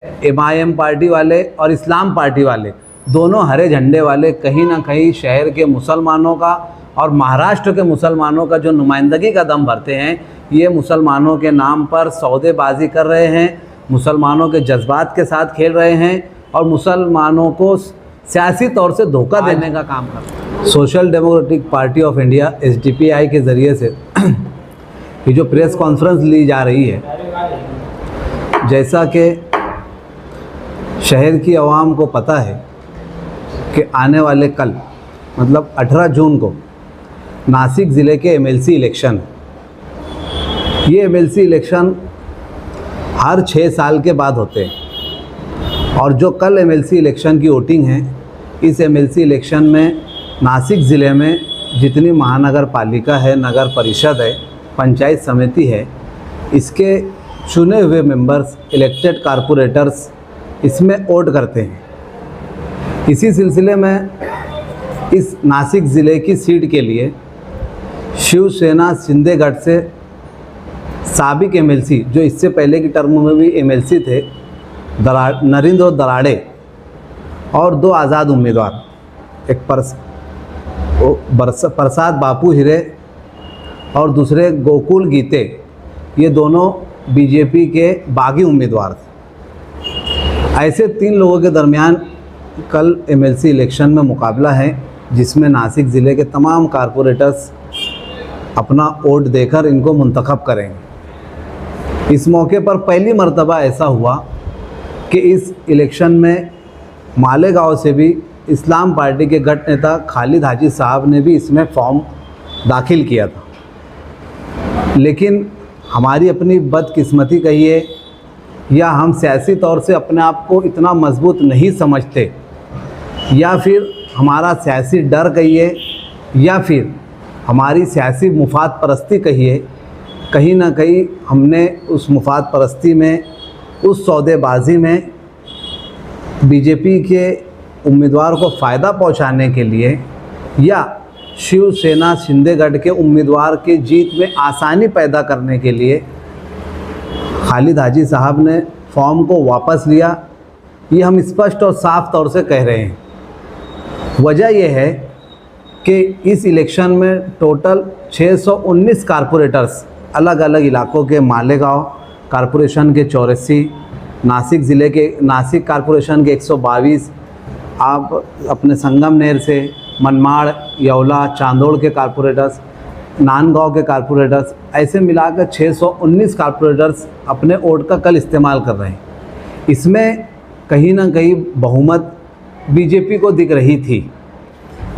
MIM party वाले और इस्लाम party वाले दोनों हरे झंडे वाले कहीं ना कहीं शहर के मुसलमानों का और महाराष्ट्र के मुसलमानों का जो नुमाइंदगी का दम भरते हैं, ये मुसलमानों के नाम पर सौदेबाजी कर रहे हैं, मुसलमानों के जज्बात के साथ खेल रहे हैं और मुसलमानों को सियासी तौर से धोखा देने का काम कर रहे हैं। Social democratic party of India SDPI के ज़रिए से ये जो प्रेस कॉन्फ्रेंस ली जा रही है, जैसा कि शहर की आवाम को पता है कि आने वाले कल मतलब 18 जून को नासिक ज़िले के MLC इलेक्शन है। ये MLC इलेक्शन हर 6 साल के बाद होते हैं और जो कल MLC इलेक्शन की वोटिंग है, इस MLC इलेक्शन में नासिक ज़िले में जितनी महानगर पालिका है, नगर परिषद है, पंचायत समिति है, इसके चुने हुए मेंबर्स, इलेक्टेड कारपोरेटर्स इसमें वोट करते हैं। इसी सिलसिले में इस नासिक ज़िले की सीट के लिए शिवसेना शिंदे गढ़ से साबिक MLC जो इससे पहले की टर्म में भी MLC थे, नरेंद्र दराड़े और 2 आज़ाद उम्मीदवार, एक प्रसाद बापू हिरे और दूसरे गोकुल गीते, ये दोनों BJP के बागी उम्मीदवार थे। ऐसे 3 लोगों के दरमियान कल MLC इलेक्शन में मुकाबला है, जिसमें नासिक ज़िले के तमाम कारपोरेटर्स अपना वोट देकर इनको मुंतखब करेंगे। इस मौके पर पहली मर्तबा ऐसा हुआ कि इस इलेक्शन में मालेगांव से भी इस्लाम पार्टी के गठ नेता खालिद हाजी साहब ने भी इसमें फॉर्म दाखिल किया था। लेकिन हमारी अपनी बदकिस्मती कहिए या हम सियासी तौर से अपने आप को इतना मजबूत नहीं समझते, या फिर हमारा सियासी डर कहिए या फिर हमारी सियासी मुफाद परस्ती कहिए, कहीं ना कहीं हमने उस मुफाद परस्ती में, उस सौदेबाजी में BJP के उम्मीदवार को फ़ायदा पहुंचाने के लिए या शिवसेना शिंदेगढ़ के उम्मीदवार की जीत में आसानी पैदा करने के लिए खालिद हाजी साहब ने फॉर्म को वापस लिया। ये हम स्पष्ट और साफ तौर से कह रहे हैं। वजह यह है कि इस इलेक्शन में टोटल 619 कारपोरेटर्स अलग अलग इलाकों के, मालेगांव कारपोरेशन के 84, नासिक ज़िले के नासिक कारपोरेशन के 122, आप अपने संगमनेर से मनमाड़, यौला, चांदोड़ के कारपोरेटर्स, नांदगांव के कारपोरेटर्स, ऐसे मिलाकर 619 कारपोरेटर्स अपने वोट का कल इस्तेमाल कर रहे हैं। इसमें कहीं ना कहीं बहुमत BJP को दिख रही थी,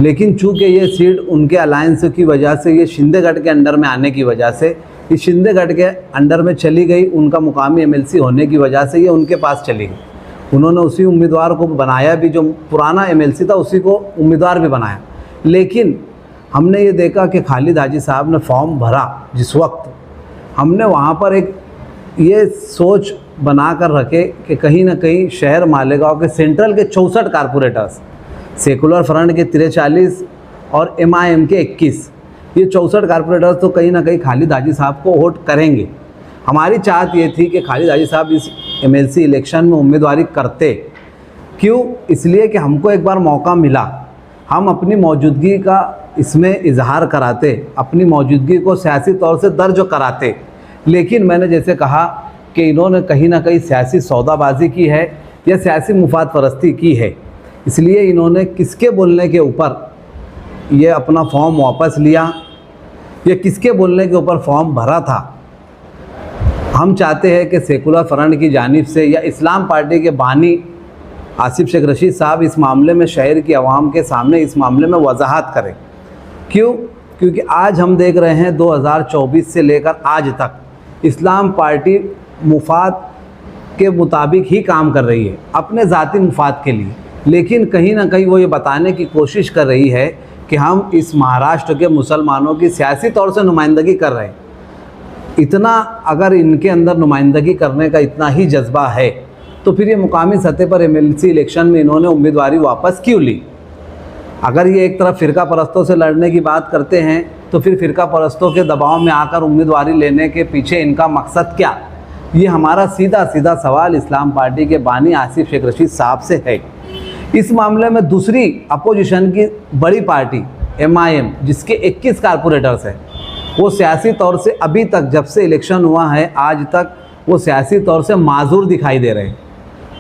लेकिन चूँकि ये सीट उनके अलायंस की वजह से, ये शिंदेगढ़ के अंडर में आने की वजह से, ये शिंदेगढ़ के अंडर में चली गई, उनका मुकामी MLC होने की वजह से ये उनके पास चली गई। उन्होंने उसी उम्मीदवार को बनाया भी, जो पुराना MLC था उसी को उम्मीदवार भी बनाया। लेकिन हमने ये देखा कि खालिद हाजी साहब ने फॉर्म भरा जिस वक्त, हमने वहाँ पर एक ये सोच बना कर रखे कि कहीं ना कहीं शहर मालेगांव के सेंट्रल के 64 कारपोरेटर्स, सेकुलर फ्रंट के 43 और MIM के 21, ये 64 कारपोरेटर्स तो कहीं ना कहीं खालिद हाजी साहब को वोट करेंगे। हमारी चाहत ये थी कि खालिद हाजी साहब इस MLC इलेक्शन में उम्मीदवारी करते। क्यों? इसलिए कि हमको एक बार मौका मिला, हम अपनी मौजूदगी का इसमें इजहार कराते, अपनी मौजूदगी को सियासी तौर से दर्ज कराते। लेकिन मैंने जैसे कहा कि इन्होंने कहीं ना कहीं सियासी सौदाबाजी की है या सियासी मुफाद परस्ती की है, इसलिए इन्होंने किसके बोलने के ऊपर ये अपना फॉर्म वापस लिया या किसके बोलने के ऊपर फॉर्म भरा था। हम चाहते हैं कि सेकुलर फ्रंट की जानिब से या इस्लाम पार्टी के बानी आसिफ शेख रशीद साहब इस मामले में शहर की आवाम के सामने इस मामले में वजाहत करें। क्यों? क्योंकि आज हम देख रहे हैं 2024 से लेकर आज तक इस्लाम पार्टी मुफाद के मुताबिक ही काम कर रही है, अपने ज़ाती मुफाद के लिए। लेकिन कहीं ना कहीं वो ये बताने की कोशिश कर रही है कि हम इस महाराष्ट्र के मुसलमानों की सियासी तौर से नुमाइंदगी कर रहे हैं। इतना अगर इनके अंदर नुमाइंदगी करने का इतना ही जज्बा है तो फिर ये मुकामी सतह पर MLC इलेक्शन में इन्होंने उम्मीदवारी वापस क्यों ली? अगर ये एक तरफ फ़िरका परस्तों से लड़ने की बात करते हैं तो फिर फ़िरका परस्तों के दबाव में आकर उम्मीदवारी लेने के पीछे इनका मकसद क्या? ये हमारा सीधा सीधा सवाल इस्लाम पार्टी के बानी आसिफ शेख रशीद साहब से है। इस मामले में दूसरी अपोजिशन की बड़ी पार्टी MIM, जिसके 21 कारपोरेटर्स हैं, वो सियासी तौर से अभी तक, जब से इलेक्शन हुआ है आज तक, वो सियासी तौर से माजूर दिखाई दे रहे हैं।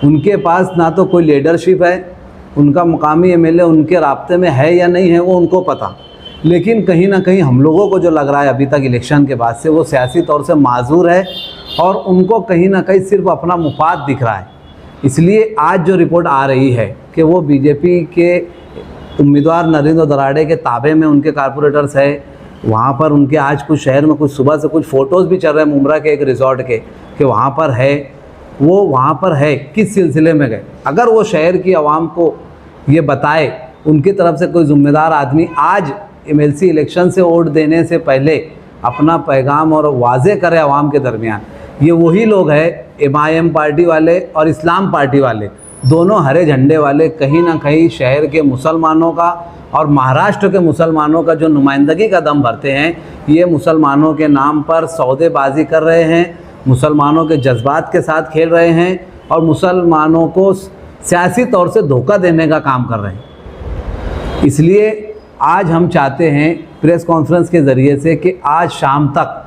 उनके पास ना तो कोई लीडरशिप है, उनका मुकामी MLA उनके राब्ते में है या नहीं है वो उनको पता, लेकिन कहीं ना कहीं हम लोगों को जो लग रहा है अभी तक इलेक्शन के बाद से, वो सियासी तौर से माजूर है और उनको कहीं ना कहीं सिर्फ अपना मुफाद दिख रहा है। इसलिए आज जो रिपोर्ट आ रही है कि वो बीजेपी के उम्मीदवार नरेंद्र दराड़े के ताबे में उनके कारपोरेटर्स है, वहाँ पर उनके आज कुछ शहर में कुछ सुबह से कुछ फ़ोटोज़ भी चल रहे हैं मुमरा के एक रिज़ॉर्ट के, कि वहाँ पर है, वो वहाँ पर है किस सिलसिले में गए। अगर वो शहर की आवाम को ये बताए, उनकी तरफ से कोई ज़िम्मेदार आदमी आज MLC इलेक्शन से वोट देने से पहले अपना पैगाम और वाजे करे आवाम के दरमियान, ये वही लोग हैं MIM पार्टी वाले और इस्लाम पार्टी वाले, दोनों हरे झंडे वाले, कहीं ना कहीं शहर के मुसलमानों का और महाराष्ट्र के मुसलमानों का जो नुमाइंदगी का दम भरते हैं। ये मुसलमानों के नाम पर सौदेबाजी कर रहे हैं, मुसलमानों के जज्बात के साथ खेल रहे हैं और मुसलमानों को सियासी तौर से धोखा देने का काम कर रहे हैं। इसलिए आज हम चाहते हैं प्रेस कॉन्फ्रेंस के ज़रिए से कि आज शाम तक,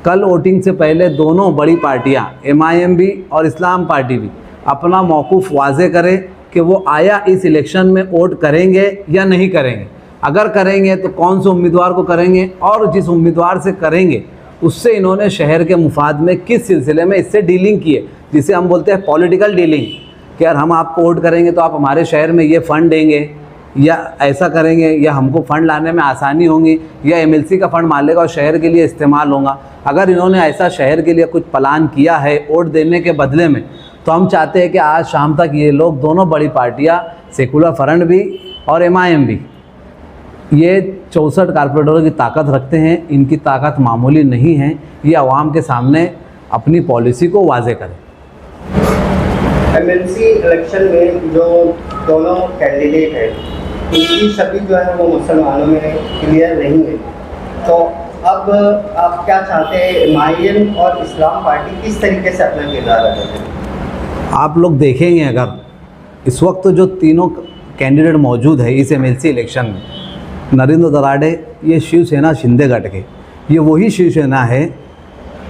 कल वोटिंग से पहले, दोनों बड़ी पार्टियां MIM भी और इस्लाम पार्टी भी अपना मौक़िफ़ वाज़े करें कि वो आया इस इलेक्शन में वोट करेंगे या नहीं करेंगे। अगर करेंगे तो कौन से उम्मीदवार को करेंगे, और जिस उम्मीदवार से करेंगे उससे इन्होंने शहर के मुफाद में किस सिलसिले में इससे डीलिंग की है, जिसे हम बोलते हैं पॉलिटिकल डीलिंग, कि यार हम आपको वोट करेंगे तो आप हमारे शहर में ये फ़ंड देंगे या ऐसा करेंगे, या हमको फ़ंड लाने में आसानी होंगी, या MLC का फ़ंड मालेगा और शहर के लिए इस्तेमाल होगा। अगर इन्होंने ऐसा शहर के लिए कुछ प्लान किया है वोट देने के बदले में, तो हम चाहते हैं कि आज शाम तक ये लोग, दोनों बड़ी पार्टियां, सेकुलर फ्रंट भी और MIM भी, ये 64 कारपोरेटरों की ताकत रखते हैं। इनकी ताकत मामूली नहीं है। ये आवाम के सामने अपनी पॉलिसी को वाजे करें। MLC इलेक्शन में जो दोनों कैंडिडेट हैं, इनकी सभी जो है वो मुसलमानों में क्लियर नहीं है, तो अब आप क्या चाहते हैं, MIM और इस्लाम पार्टी किस तरीके से अपना किरदार अदा करें? आप लोग देखेंगे, अगर इस वक्त जो तीनों कैंडिडेट मौजूद है इस MLC इलेक्शन में, नरेंद्र दराड़े, ये शिवसेना शिंदे गट के, ये वही शिवसेना है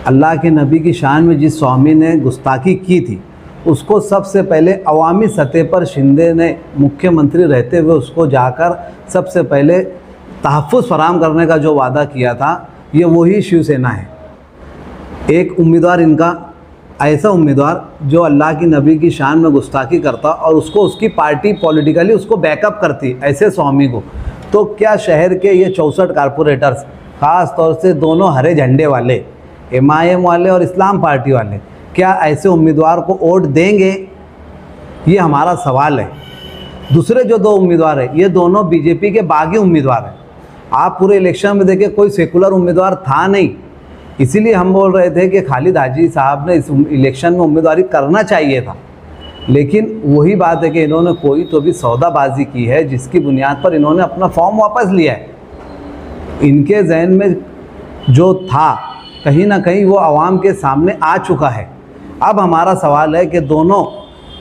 अल्लाह के नबी की शान में जिस स्वामी ने गुस्ताखी की थी, उसको सबसे पहले अवामी सतह पर शिंदे ने मुख्यमंत्री रहते हुए उसको जाकर सबसे पहले तहफ़्फ़ुज़ फराहम करने का जो वादा किया था, ये वही शिवसेना है। एक उम्मीदवार इनका, ऐसा उम्मीदवार जो अल्लाह की नबी की शान में गुस्ताखी करता और उसको उसकी पार्टी पॉलिटिकली उसको बैकअप करती, ऐसे स्वामी को, तो क्या शहर के ये 64 कारपोरेटर्स, ख़ास तौर से दोनों हरे झंडे वाले, MIM वाले और इस्लाम पार्टी वाले, क्या ऐसे उम्मीदवार को वोट देंगे? ये हमारा सवाल है। दूसरे जो दो उम्मीदवार हैं, ये दोनों बीजेपी के बागी उम्मीदवार हैं। आप पूरे इलेक्शन में देखें, कोई सेकुलर उम्मीदवार था नहीं। इसीलिए हम बोल रहे थे कि खालिद हाजी साहब ने इस इलेक्शन में उम्मीदवारी करना चाहिए था, लेकिन वही बात है कि इन्होंने कोई तो भी सौदाबाजी की है जिसकी बुनियाद पर इन्होंने अपना फॉर्म वापस लिया है। इनके जहन में जो था कहीं ना कहीं वो आवाम के सामने आ चुका है। अब हमारा सवाल है कि दोनों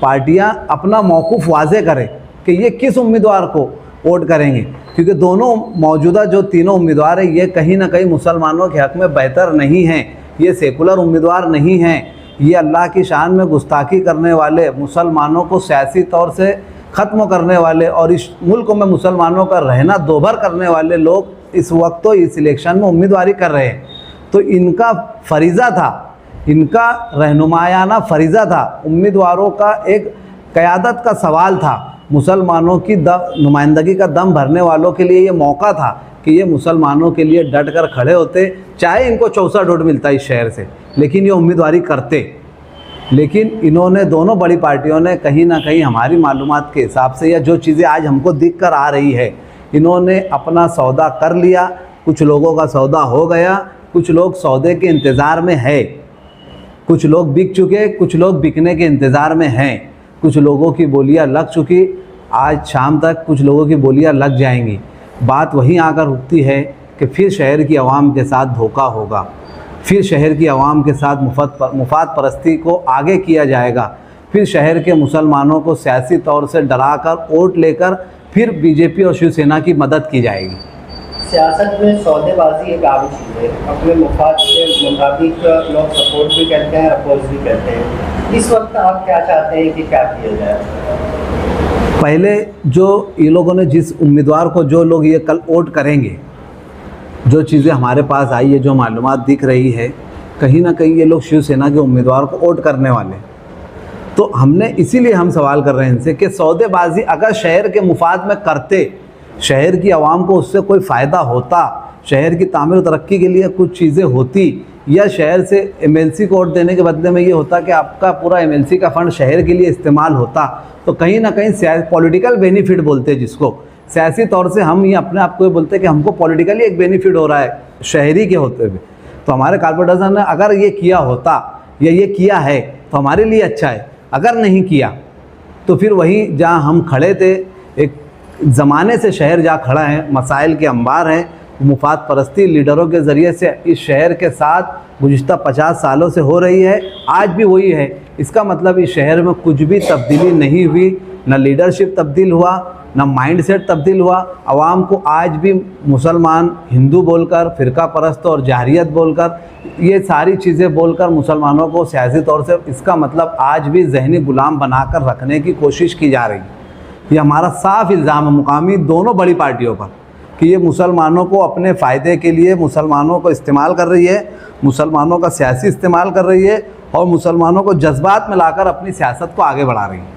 पार्टियां अपना मौक़िफ़ वाज़े करें कि ये किस उम्मीदवार को वोट करेंगे, क्योंकि दोनों मौजूदा जो तीनों उम्मीदवार हैं, ये कहीं ना कहीं मुसलमानों के हक़ में बेहतर नहीं हैं, ये सेकुलर उम्मीदवार नहीं हैं, ये अल्लाह की शान में गुस्ताखी करने वाले, मुसलमानों को सियासी तौर से ख़त्म करने वाले और इस मुल्क में मुसलमानों का रहना दोभर करने वाले लोग इस वक्त तो इस इलेक्शन में उम्मीदवारी कर रहे हैं। तो इनका फरीज़ा था, इनका रहनुमायाना फरीज़ा था, उम्मीदवारों का एक क़यादत का सवाल था, मुसलमानों की नुमाइंदगी का दम भरने वालों के लिए ये मौका था कि ये मुसलमानों के लिए डट कर खड़े होते, चाहे इनको 64 वोट मिलता इस शहर से, लेकिन ये उम्मीदवारी करते। लेकिन इन्होंने, दोनों बड़ी पार्टियों ने कहीं ना कहीं हमारी मालूमात के हिसाब से, या जो चीज़ें आज हमको दिख कर आ रही है, इन्होंने अपना सौदा कर लिया। कुछ लोगों का सौदा हो गया, कुछ लोग सौदे के इंतज़ार में है, कुछ लोग बिक चुके, कुछ लोग बिकने के इंतज़ार में हैं, कुछ लोगों की बोलियां लग चुकी, आज शाम तक कुछ लोगों की बोलियां लग जाएंगी। बात वहीं आकर रुकती है कि फिर शहर की आवाम के साथ धोखा होगा, फिर शहर की आवाम के साथ मुफाद परस्ती को आगे किया जाएगा, फिर शहर के मुसलमानों को सियासी तौर से डराकर वोट लेकर फिर बीजेपी और शिवसेना की मदद की जाएगी। सियासत में सौदेबाजी एक आम चीज़ है, अपने मुफाद के मुताबिक लोग सपोर्ट भी करते हैं, अपोज भी करते हैं। इस वक्त आप क्या चाहते हैं कि क्या किया जाए? पहले जो ये लोगों ने जिस उम्मीदवार को, जो लोग ये कल वोट करेंगे, जो चीज़ें हमारे पास आई है, जो मालूमात दिख रही है, कहीं ना कहीं ये लोग शिवसेना के उम्मीदवार को वोट करने वाले। तो हमने इसीलिए हम सवाल कर रहे हैं इनसे कि सौदेबाजी अगर शहर के मुफाद में करते, शहर की आवाम को उससे कोई फ़ायदा होता, शहर की तामीर तरक्की के लिए कुछ चीज़ें होती, या शहर से एमएलसी को वोट देने के बदले में ये होता कि आपका पूरा एमएलसी का फ़ंड शहर के लिए इस्तेमाल होता, तो कहीं ना कहीं पॉलिटिकल बेनिफिट बोलते हैं जिसको, सियासी तौर से हम ये अपने आप को ये बोलते हैं कि हमको पॉलिटिकली एक बेनिफिट हो रहा है शहरी के होते हुए। तो हमारे कॉर्पोरेटर ने अगर ये किया होता या ये किया है तो हमारे लिए अच्छा है, अगर नहीं किया तो फिर वही जहाँ हम खड़े थे, एक ज़माने से शहर जहाँ खड़ा है, मसाइल के अंबार हैं, मुफाद परस्ती लीडरों के ज़रिए से इस शहर के साथ गुज़िश्ता 50 सालों से हो रही है, आज भी वही है। इसका मतलब इस शहर में कुछ भी तब्दीली नहीं हुई, न लीडरशिप तब्दील हुआ, न माइंडसेट तब्दील हुआ। आवाम को आज भी मुसलमान हिंदू बोलकर, फ़िरका परस्त और जहरियत बोलकर, ये सारी चीज़ें बोलकर मुसलमानों को सियासी तौर से, इसका मतलब आज भी जहनी गुलाम बनाकर रखने की कोशिश की जा रही है। ये हमारा साफ इल्ज़ाम है मुकामी दोनों बड़ी पार्टियों पर कि ये मुसलमानों को अपने फ़ायदे के लिए मुसलमानों को इस्तेमाल कर रही है, मुसलमानों का सियासी इस्तेमाल कर रही है और मुसलमानों को जज्बात में लाकर अपनी सियासत को आगे बढ़ा रही है।